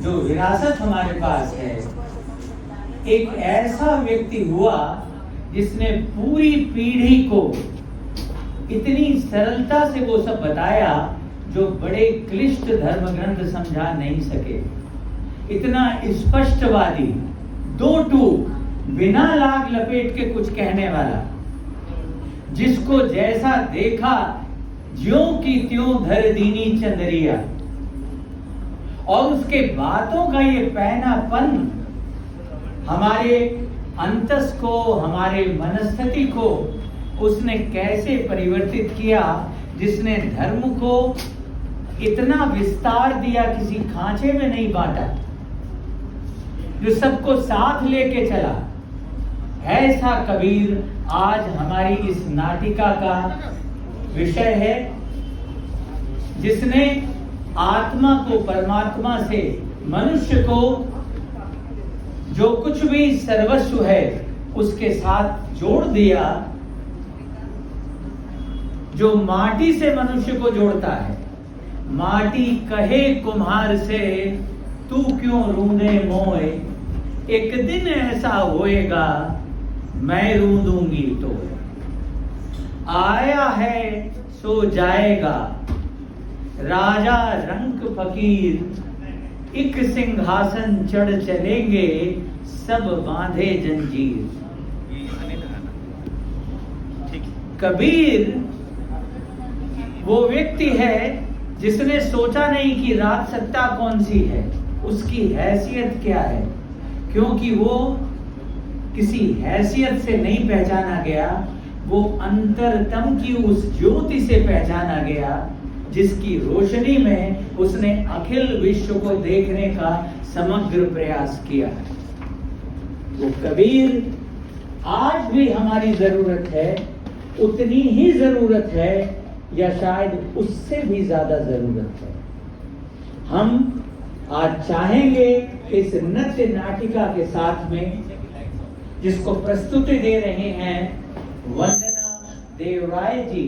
जो विरासत हमारे पास है, एक ऐसा व्यक्ति हुआ जिसने पूरी पीढ़ी को इतनी सरलता से वो सब बताया जो बड़े क्लिष्ट धर्म ग्रंथ समझा नहीं सके। इतना स्पष्टवादी, दो टूक, बिना लाग लपेट के कुछ कहने वाला, जिसको जैसा देखा ज्यों की त्यों धर दीनी चंदरिया, और उसके बातों का ये पैनापन हमारे अंतस को, हमारे मनस्थिति को उसने कैसे परिवर्तित किया, जिसने धर्म को इतना विस्तार दिया, किसी खांचे में नहीं बांटा, जो सबको साथ लेके चला। ऐसा कबीर आज हमारी इस नाटिका का विषय है, जिसने आत्मा को परमात्मा से, मनुष्य को जो कुछ भी सर्वस्व है उसके साथ जोड़ दिया, जो माटी से मनुष्य को जोड़ता है। माटी कहे कुम्हार से, तू क्यों रूंदे मोए, एक दिन ऐसा होएगा मैं रूंदूंगी तो। आया है सो जाएगा, राजा रंक फकीर, एक सिंहासन चढ़ चलेंगे, सब बांधे जंजीर। कबीर वो व्यक्ति है जिसने सोचा नहीं कि राज सत्ता कौन सी है, उसकी हैसियत क्या है, क्योंकि वो किसी हैसियत से नहीं पहचाना गया, वो अंतरतम की उस ज्योति से पहचाना गया, जिसकी रोशनी में उसने अखिल विश्व को देखने का समग्र प्रयास किया। वो कबीर आज भी हमारी जरूरत है, उतनी ही जरूरत है या शायद उससे भी ज्यादा जरूरत है। हम आज चाहेंगे इस नृत्य नाटिका के साथ में, जिसको प्रस्तुति दे रहे हैं वंदना देवराय जी,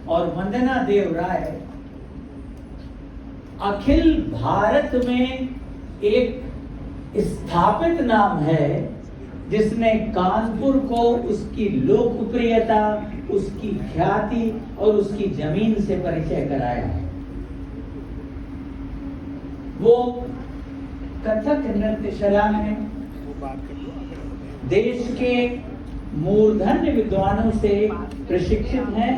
और वंदना देवराय अखिल भारत में एक स्थापित नाम है, जिसने कानपुर को उसकी लोकप्रियता, उसकी ख्याति और उसकी जमीन से परिचय कराया है। वो कथक नृत्यशाला में देश के मूर्धन्य विद्वानों से प्रशिक्षित हैं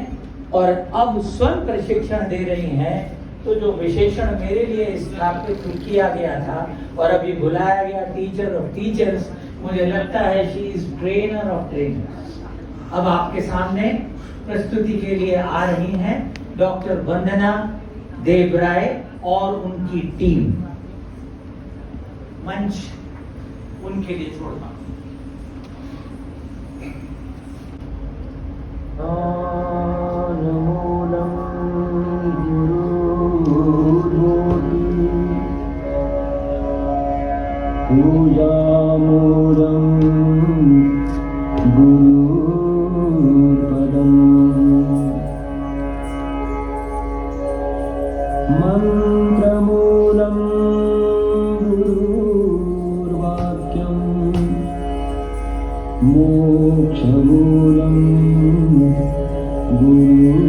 और अब स्वयं प्रशिक्षण दे रही हैं। तो जो विशेषण मेरे लिए स्थापित किया गया था और अभी बुलाया गया टीचर ऑफ टीचर्स, मुझे लगता है she is trainer of trainers. अब आपके सामने प्रस्तुति के लिए आ रही हैं डॉक्टर वंदना देवराय और उनकी टीम। मंच उनके लिए छोड़ना। पूजामूलम् गुरुपदम् मन्त्रमूलं गुरुर्वाक्यम् मोक्षमूलं गुरुकृपा।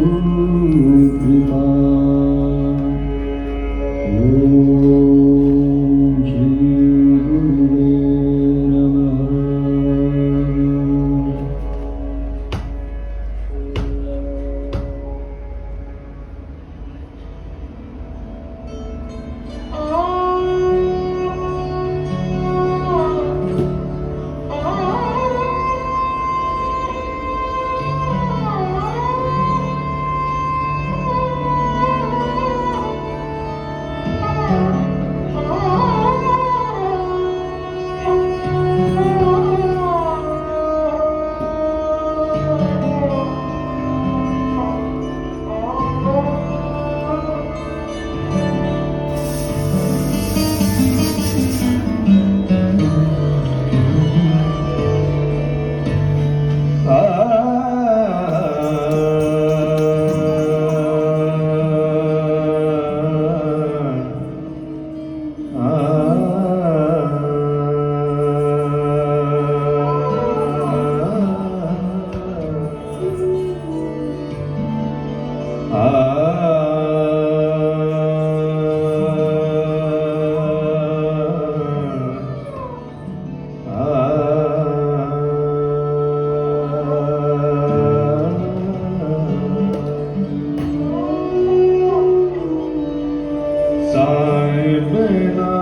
बिना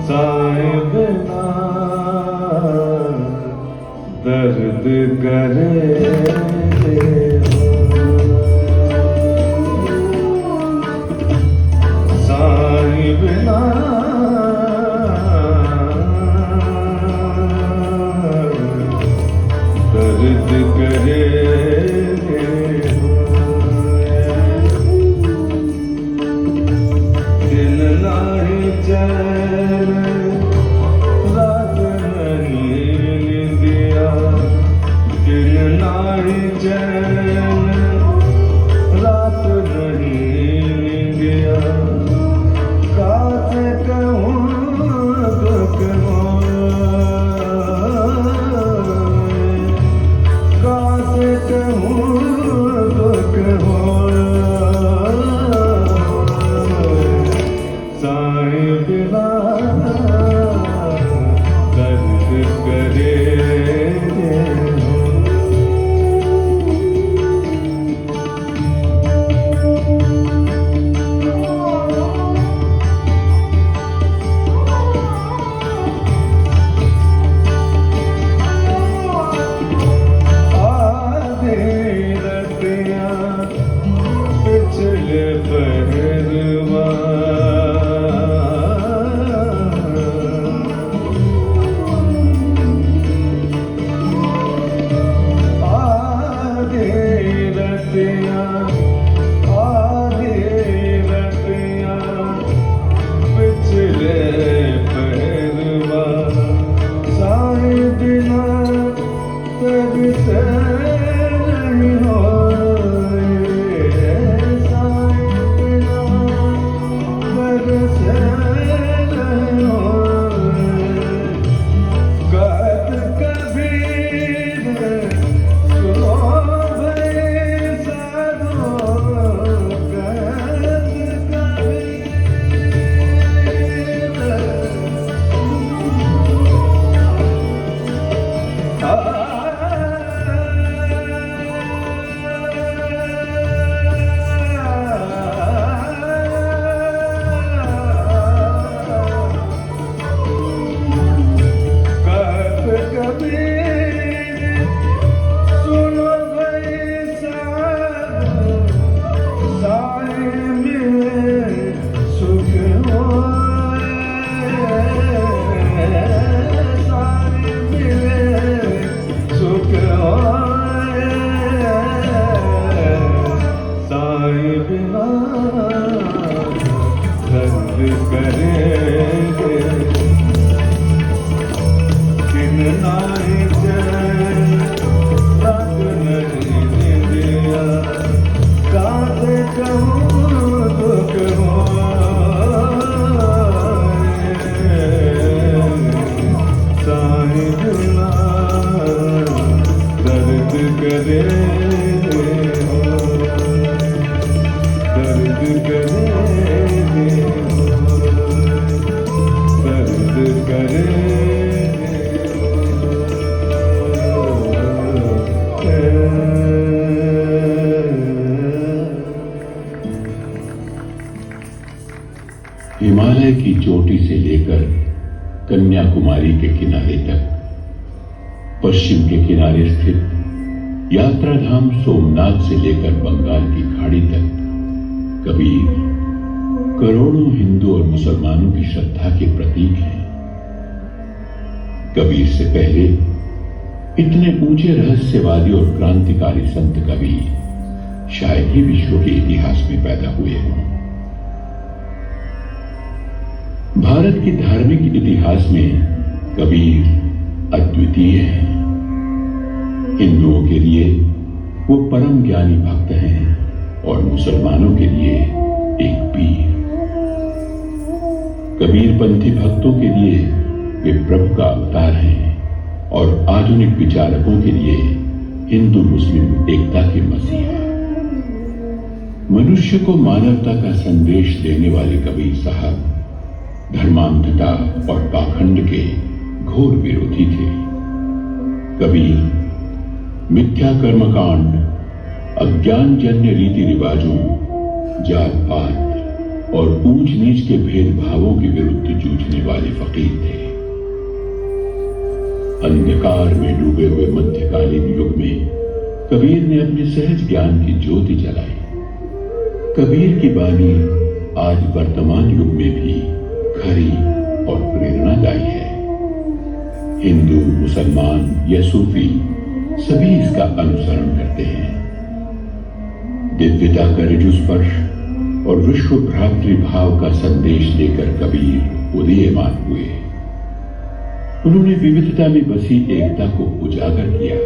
साए बिना दर्द करे साए बिना दर्द करे दिल नाही चैन रात नहीं दिया दिल नाही चैन रात नहीं दिया कासे कहूँ दुख कासे कहूँ दुख साए बिना दर्द करे आधे रतियाँ पिछले पहरवा पिछले पहरवा साए बिना तरसे नहीं होए साए बिना तरसे नहीं होए कहत कबीर सुनो भई साधो कहत बिना दर्द करेंगे दिन नाई चैन रात नहीं दिया कासे कहूँ दुख साए बिना दर्द करे दर्द करे हिमालय की चोटी से लेकर कन्याकुमारी के किनारे तक, पश्चिम के किनारे स्थित यात्राधाम सोमनाथ से लेकर बंगाल की खाड़ी तक कबीर करोड़ों हिंदू और मुसलमानों की श्रद्धा के प्रतीक हैं। कबीर से पहले इतने ऊंचे रहस्यवादी और क्रांतिकारी संत कवि शायद ही विश्व के इतिहास में पैदा हुए हों। भारत के धार्मिक इतिहास में कबीर अद्वितीय हैं। हिंदुओं के लिए वो परम ज्ञानी भक्त हैं और मुसलमानों के लिए एक पीर। कबीरपंथी भक्तों के लिए वे प्रभु का अवतार हैं और आधुनिक विचारकों के लिए हिंदू मुस्लिम एकता के मसीहा। मनुष्य को मानवता का संदेश देने वाले कबीर साहब धर्मांधता और पाखंड के घोर विरोधी थे। कबीर मिथ्या कर्मकांड, अज्ञानजन्य रीति रिवाजों, जात पात और ऊंच नीच के भेदभावों के विरुद्ध जूझने वाले फकीर थे। अंधकार में डूबे हुए मध्यकालीन युग में कबीर ने अपने सहज ज्ञान की ज्योति जलाई। कबीर की बानी आज वर्तमान युग में भी खरी और प्रेरणादायी है। हिंदू, मुसलमान या सूफी सभी इसका अनुसरण करते हैं। दिव्यता का ऋजु स्पर्श और विश्व भ्रातृभाव का संदेश लेकर कबीर उदीयमान हुए। उन्होंने विविधता में बसी एकता को उजागर किया।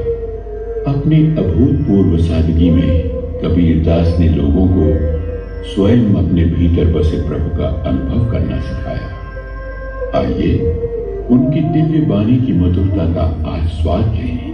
अपनी अभूतपूर्व सादगी में कबीरदास ने लोगों को स्वयं अपने भीतर बसे प्रभु का अनुभव करना सिखाया। आइए उनकी दिव्य वाणी की मधुरता का आज स्वाद लें।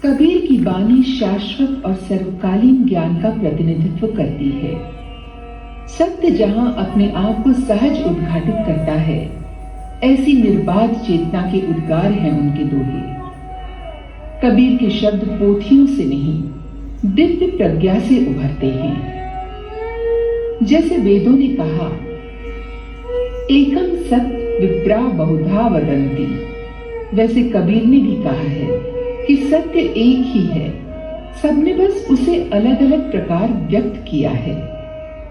कबीर की वाणी शाश्वत और सर्वकालीन ज्ञान का प्रतिनिधित्व करती है। सत्य जहां अपने आप को सहज उद्घाटित करता है, ऐसी निर्बाध चेतना के उद्गार हैं उनके दोहे। कबीर के शब्द पोथियों से नहीं, दिव्य प्रज्ञा से उभरते हैं। जैसे वेदों ने कहा, एकम सत्य विप्रा बहुधा वदंती, वैसे कबीर ने भी कहा है कि सत्य एक ही है, सबने बस उसे अलग अलग प्रकार व्यक्त किया है।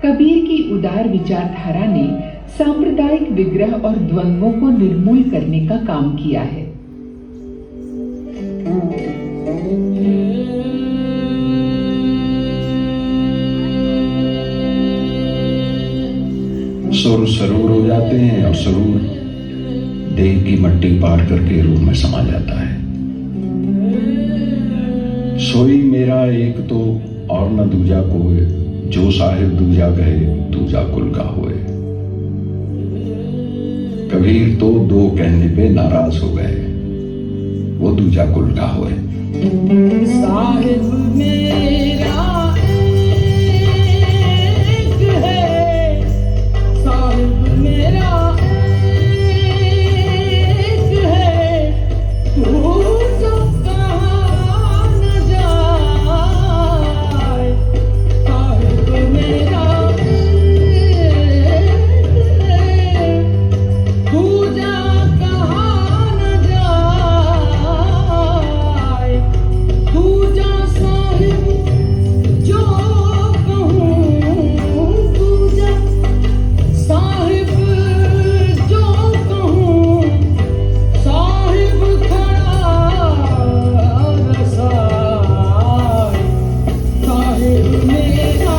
कबीर की उदार विचारधारा ने सांप्रदायिक विग्रह और द्वंद्वों को निर्मूल करने का काम किया है। सुर सरूर हो जाते हैं और सरूर देह की मट्टी पार करके रूह में समा जाता है। सोई मेरा एक तो और न दूजा कोय, जो साहिब दूजा कहे दूजा कुल का होए। कबीर तो दो कहने पे नाराज हो गए, वो दूजा कुल का होए। साहिब मेरा एक है, साहिब मेरा एक है, तू जो कहाँ न जाए। साहिब मेरा एक है, तू जा कहाँ न जाए। तू जा साहिब जो कहूँ, तू जा साहिब जो कहूँ, साहिब खड़ा रसाए। साहिब मेरा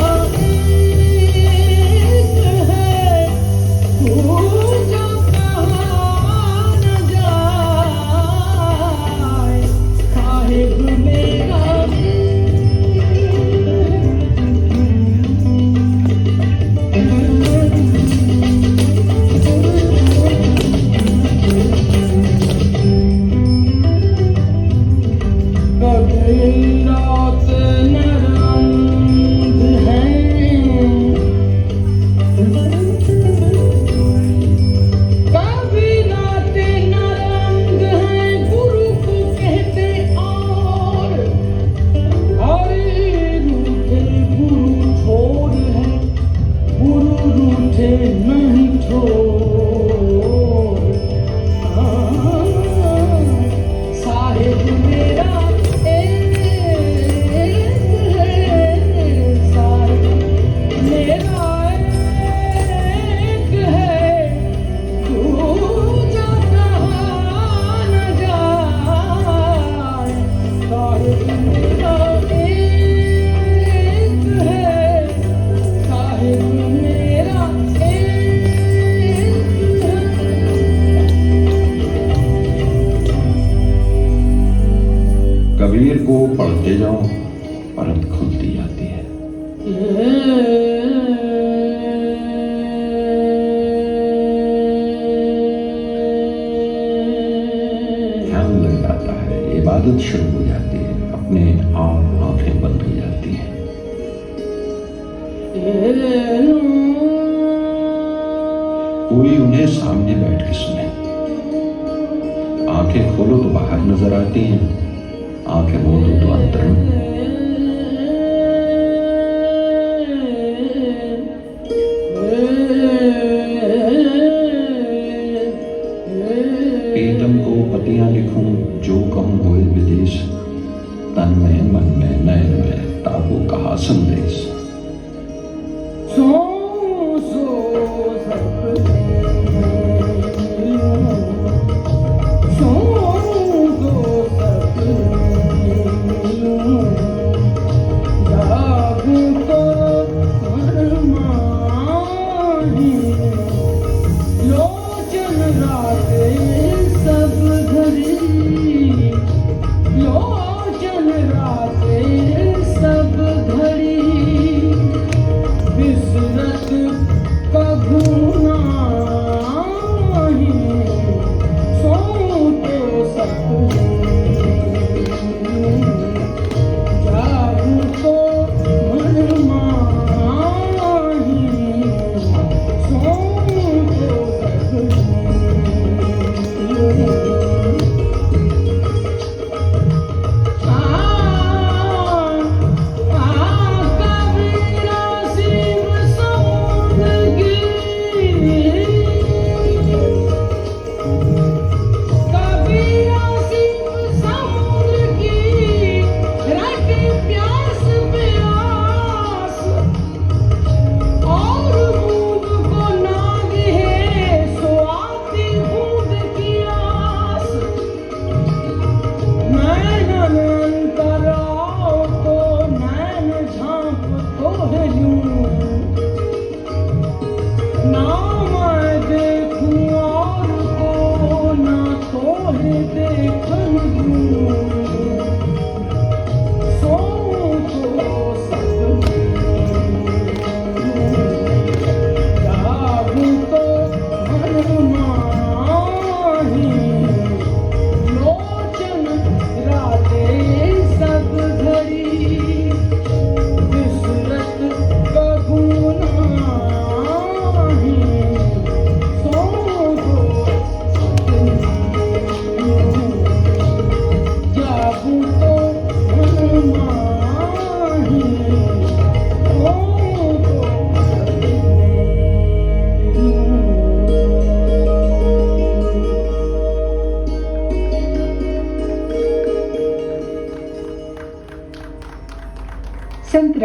एक है, तू जा कहाँ न जाए। साहिब मेरा कभी रात नरंग हैं, कभी रात नरंग हैं, गुरु को कहते और रूठे गुरु छोड़ है, गुरु रूठे नहीं छोड़। साहिब मेरा एक है, साहिब मेरा एक है, तू जा कहाँ न जाए। साहिब मेरा एक है, साहिब मेरा एक है। कबीर को पढ़ते जाओ, परत खुलती जाती है। ध्यान लग जाता है, इबादत शुरू हो जाती है, अपने आप आंखें बंद हो जाती हैं। कोई उन्हें सामने बैठ के सुने। आंखें खोलो तो बाहर नजर आती हैं, आंखें मोड़ो तो अंदर में। प्रीतम को पतियां लिखूं, जो कहूं होए विदेश, तन में मन में नयन में ताको कहा संदेश। सो सो सपने सो सो सपने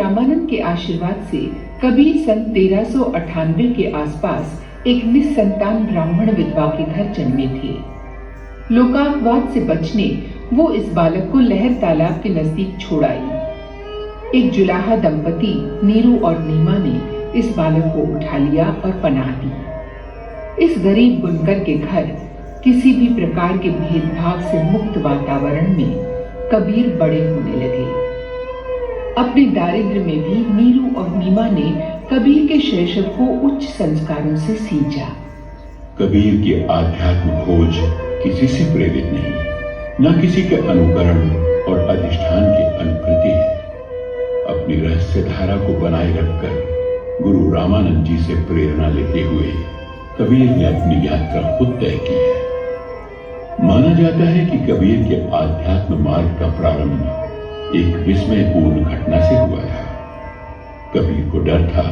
रामानंद के आशीर्वाद से कबीर सन 1398 के आसपास एक निसंतान ब्राह्मण विधवा के घर जन्मे थे। लोकापवाद से बचने वो इस बालक को लहर तालाब के नजदीक छोड़ आई। एक जुलाहा दंपति नीरू और नीमा ने इस बालक को उठा लिया और पनाह दी। इस गरीब बुनकर के घर किसी भी प्रकार के भेदभाव से मुक्त वातावरण में कबीर बड़े होने लगे। अपने दारिद्र्य में भी नीरू और नीमा ने कबीर के शैशव को उच्च संस्कारों से सींचा। कबीर की आध्यात्म खोज किसी से प्रेरित नहीं, न किसी के अनुकरण और अधिष्ठान की अनुकृति है। अपनी रहस्य धारा को बनाए रखकर गुरु रामानंद जी से प्रेरणा लेते हुए कबीर ने अपनी यात्रा खुद तय की है। माना जाता है कि कबीर के आध्यात्म मार्ग का प्रारंभ एक विस्मयपूर्ण घटना से हुआ था। कबीर को डर था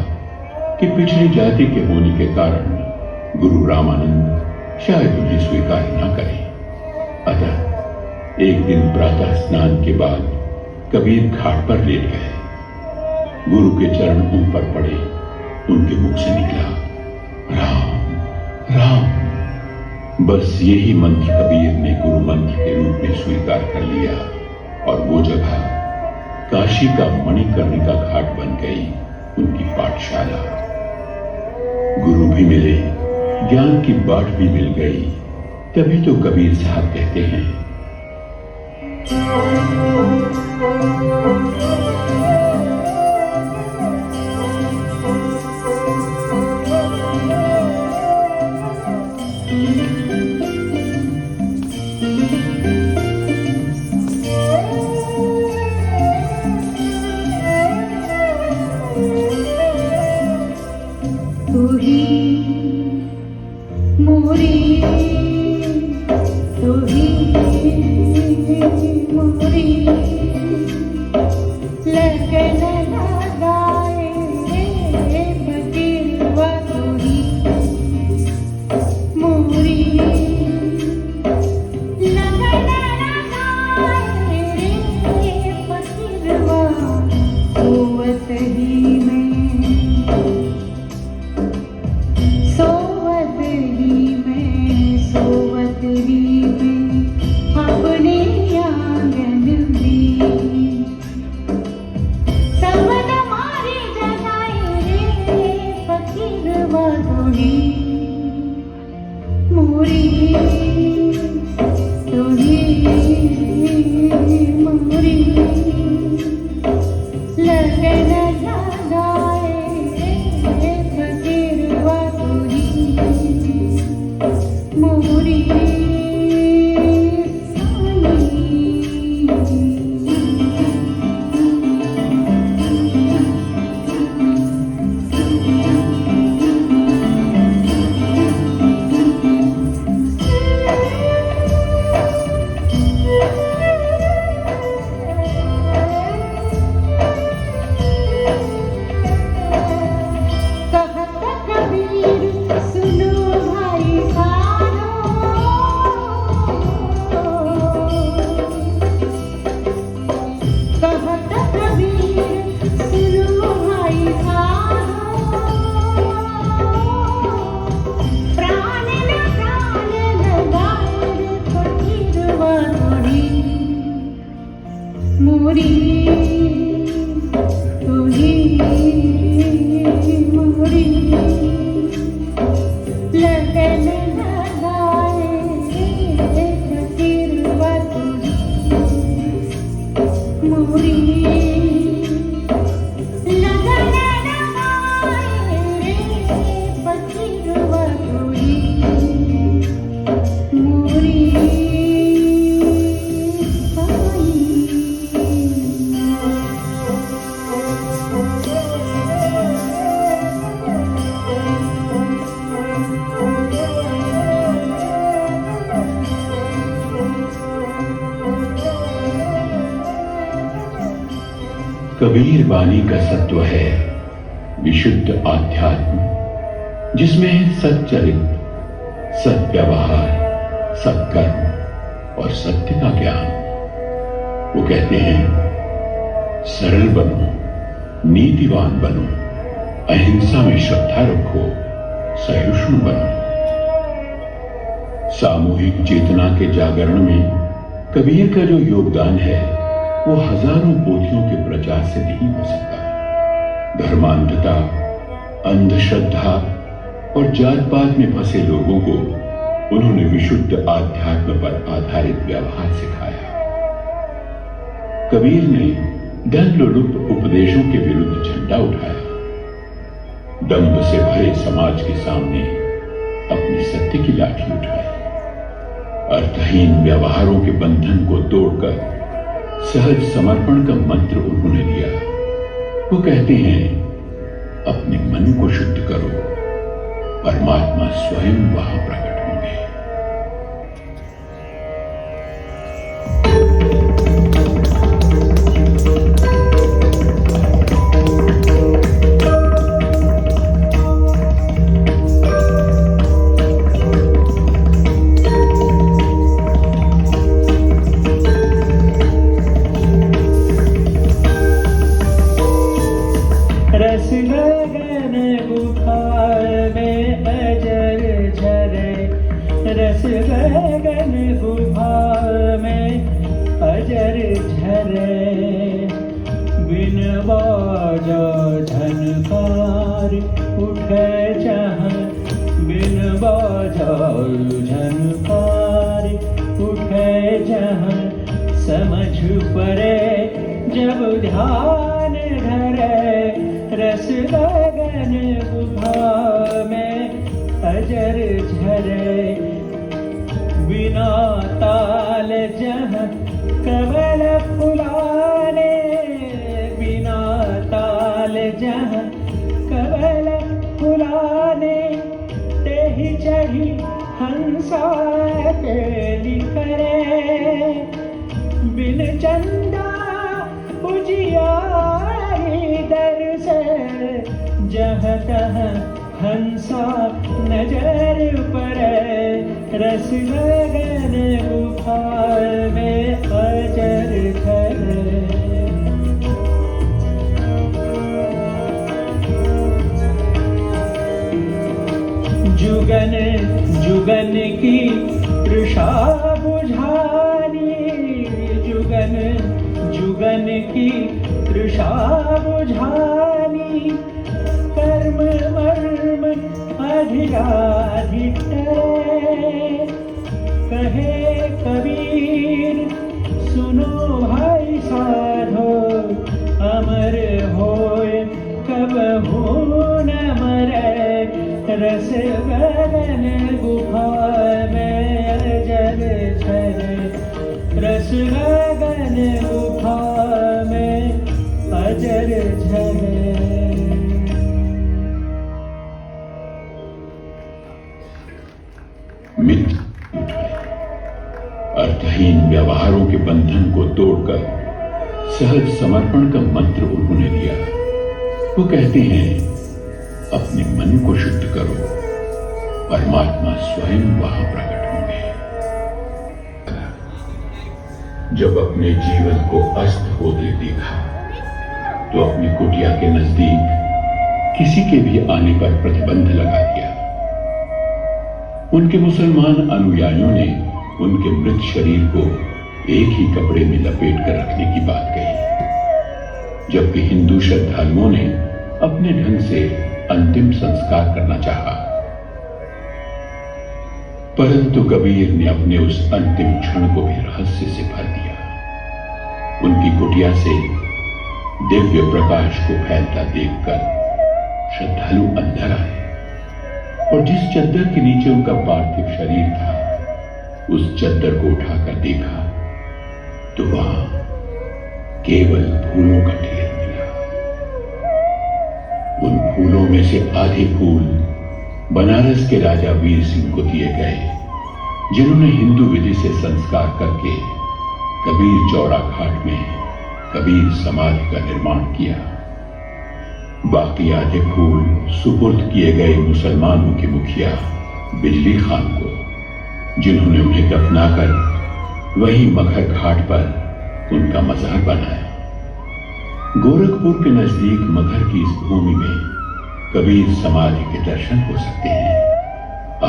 कि पिछड़ी जाति के होने के कारण गुरु रामानंद शायद उन्हें स्वीकार न करें। अतः एक दिन प्रातः स्नान के बाद कबीर घाट पर लेट गए। गुरु के चरण उन पर पड़े। उनके मुख से निकला, राम राम। बस यही मंत्र कबीर ने गुरु मंत्र के रूप में स्वीकार कर लिया और वो जगह काशी का मणिकर्णिका घाट बन गई उनकी पाठशाला। गुरु भी मिले, ज्ञान की बाट भी मिल गई। तभी तो कबीर साहब कहते हैं, कबीर वाणी का सत्व है विशुद्ध आध्यात्म, जिसमें है सच्चरित्र, सद्व्यवहार, सत्कर्म और सत्य का ज्ञान। वो कहते हैं, सरल बनो, नीतिवान बनो, अहिंसा में श्रद्धा रखो, सहिष्णु बनो। सामूहिक चेतना के जागरण में कबीर का जो योगदान है वो हजारों पोथियों के प्रचार से नहीं हो सकता। धर्मांधता, अंधश्रद्धा और जात पात में फंसे लोगों को उन्होंने विशुद्ध आध्यात्म पर आधारित व्यवहार सिखाया। कबीर ने धन लुलुप उपदेशों के विरुद्ध झंडा उठाया। दंभ से भरे समाज के सामने अपनी सत्य की लाठी उठाई। अर्थहीन व्यवहारों के बंधन को तोड़कर सहज समर्पण का मंत्र उन्होंने दिया। वो कहते हैं, अपने मन को शुद्ध करो, परमात्मा स्वयं वहां प्रकट होंगे। रस गगन गुफा में अजर झरे, रस गगन गुफा में अजर झरे। बिन बाजा झनकार उठे जहाँ, बिन बाजा झनकार उठे जहाँ। समझ परे जब ध्यान धरे, रस गगन गुफा में अजर झरे। बिना ताल जहाँ कमल फुलाने, बिना ताल जहाँ कमल फुलाने। तेहि चढ़ी हंसा केली करे, बिन चंदा उजियारी दर से। जहाँ तहाँ हंसा नजर पड़े, रस गगन गुफा में अजर झरे। जुगन जुगन की तृषा बुझानी, जुगन जुगन की तृषा बुझानी। कर्म मर्म अधिराधिक कहे कबीर, सुनो भाई साधो। अमर होए कबहू न मरे, रस गगन गुफा में अजर झरे। रस गगन गुफा में अजर झरे। मित्र उठाए, अर्थहीन व्यवहारों के बंधन को तोड़कर सहज समर्पण का मंत्र उन्होंने दिया। वो कहते हैं, अपने मन को शुद्ध करो, परमात्मा स्वयं वहां प्रकट होंगे। जब अपने जीवन को अस्त होते देखा तो अपनी कुटिया के नजदीक किसी के भी आने पर प्रतिबंध लगा दिया। उनके मुसलमान अनुयायियों ने उनके मृत शरीर को एक ही कपड़े में लपेट कर रखने की बात कही, जबकि हिंदू श्रद्धालुओं ने अपने ढंग से अंतिम संस्कार करना चाहा। परंतु कबीर ने अपने उस अंतिम क्षण को भी रहस्य से भर दिया। उनकी कुटिया से दिव्य प्रकाश को फैलता देखकर श्रद्धालु अंदर आए और जिस चद्दर के नीचे उनका पार्थिव शरीर था, उस चद्दर को उठाकर देखा तो वहां केवल फूलों का ढेर मिला। उन फूलों में से आधे फूल बनारस के राजा वीर सिंह को दिए गए, जिन्होंने हिंदू विधि से संस्कार करके कबीर चौड़ा घाट में कबीर समाधि का निर्माण किया। बाकी आधे फूल सुपुर्द किए गए मुसलमानों के मुखिया बिजली खान को, जिन्होंने उन्हें दफनाकर वहीं मगर घाट पर उनका मजार बनाया। गोरखपुर के नजदीक मगहर की इस भूमि में कबीर समाधि के दर्शन हो सकते हैं।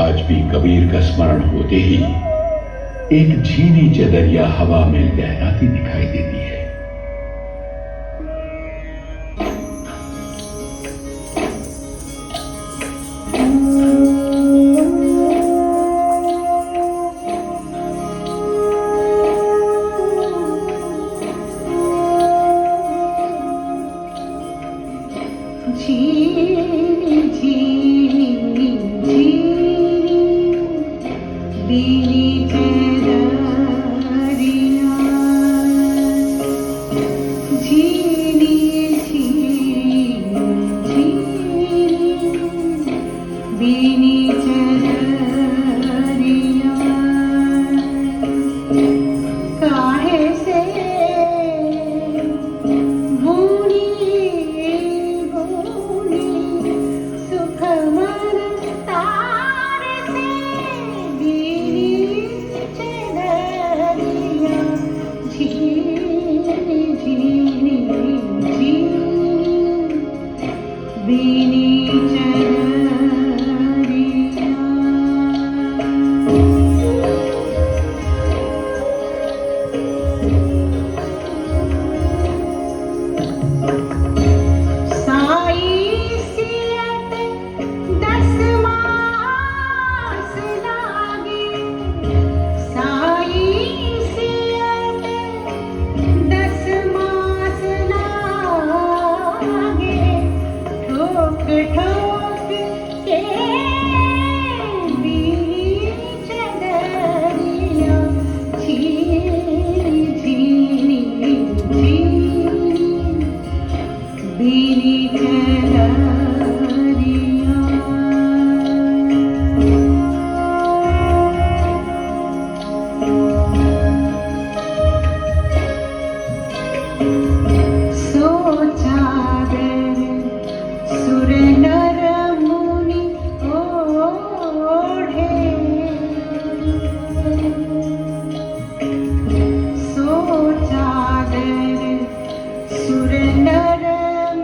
आज भी कबीर का स्मरण होते ही एक झीनी चदरिया हवा में लहराती दिखाई देती है। झीनी झीनी झीनी बीनी चदरिया, झीनी झीनी झीनी बीनी चदरिया, काहे से बूढ़ी सुख मन तार से बीनी चदरिया, झीनी झीनी झीनी बीनी चदरिया। साई सियत 10 मास लागे, साई सियत 10 मास लागे, ठोक ठोक के बीनी चदरिया, झीनी झीनी झीनी बीनी चदरिया। सोचागर सुर नर मुनि ओढ़े, सोचागर सुर नर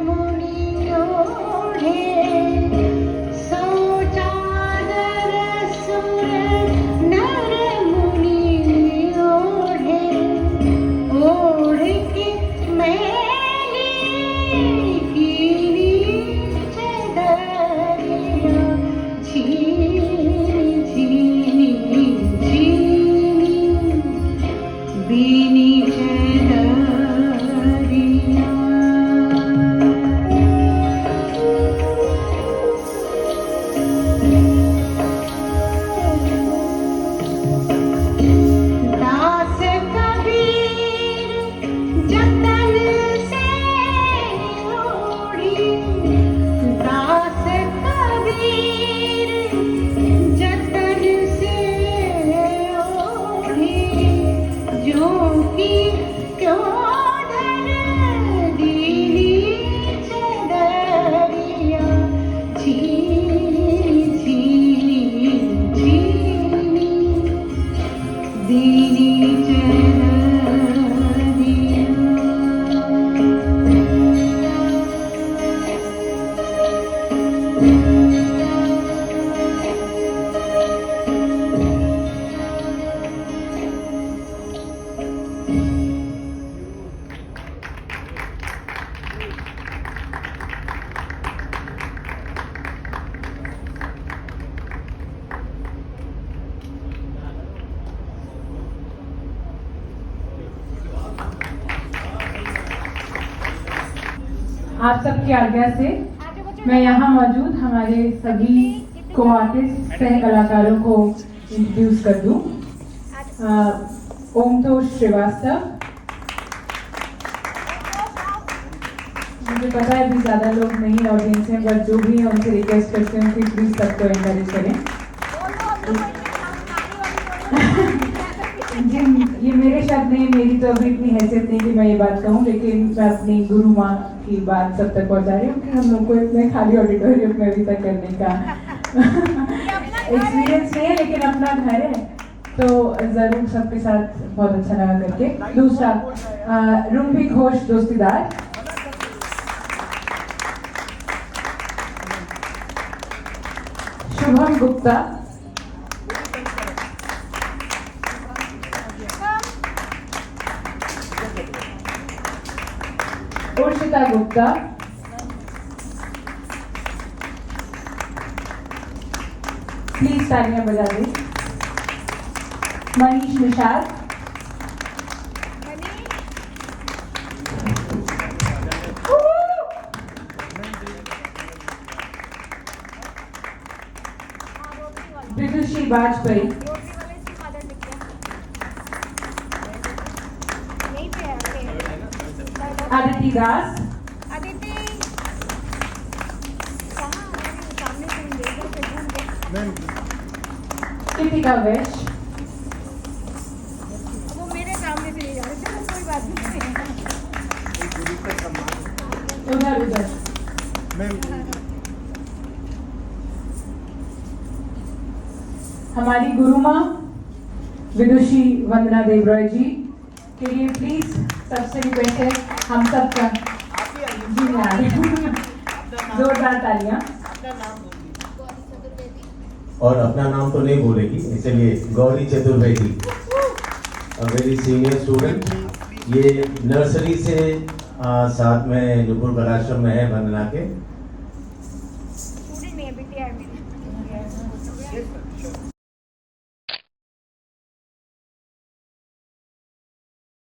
मुनि ओढ़े, सोचागर सुर नर मुनि ओढ़े, ओढ़ के मैली कीनी चदरिया, झीनी झीनी झीनी बीनी चदरिया। दास कबीर जतन से ओढ़ी, दास कबीर जतन से ओढ़ी, जो कि क्यों धर दीनी चदरिया, झीनी झीनी झीनी बीनी चदरिया। आप सबकी आज्ञा से मैं यहाँ मौजूद हमारे सभी को आर्टिस्ट सह कलाकारों को इंट्रोड्यूस कर दूं। ओमतोष श्रीवास्तव, मुझे पता है भी ज़्यादा लोग नहीं ऑडियंस हैं, बट जो भी है उनसे रिक्वेस्ट करते हैं कि प्लीज़ सबको एनकरेज करें। ये मेरे शब्द नहीं, मेरी तो अभी इतनी हैसियत नहीं कि मैं ये बात कहूँ, लेकिन मैं अपनी गुरु माँ की बात सब तक पहुँचा रही हूँ कि हम लोग को इतने खाली ऑडिटोरियम में अभी तक करने का एक्सपीरियंस नहीं है, लेकिन अपना घर है तो ज़रूर सबके साथ बहुत अच्छा लगा करके। दूसरा रूम भी घोष दोस्तीदार, राहुल गुप्ता, उर्शिता गुप्ता, प्लीज तालियां बजा दें। मनीष निषाद, विदुषी वाजपेयी, आदिति दास, कृतिका वैश, वो मेरे सामने से नहीं जा रहे थे, कोई बात नहीं। उधर उधर हमारी गुरु माँ विदुषी वंदना देवरॉय जी के लिए प्लीज सबसे रिक्वेस्ट है, हम सब का जी में आ रहे हैं। जोरदार तालियां। और अपना नाम तो नहीं बोलेगी, इसलिए Gauri Chaturvedi, very senior student. ये नर्सरी से साथ में नुपुर बराश्रम में है वंदना के।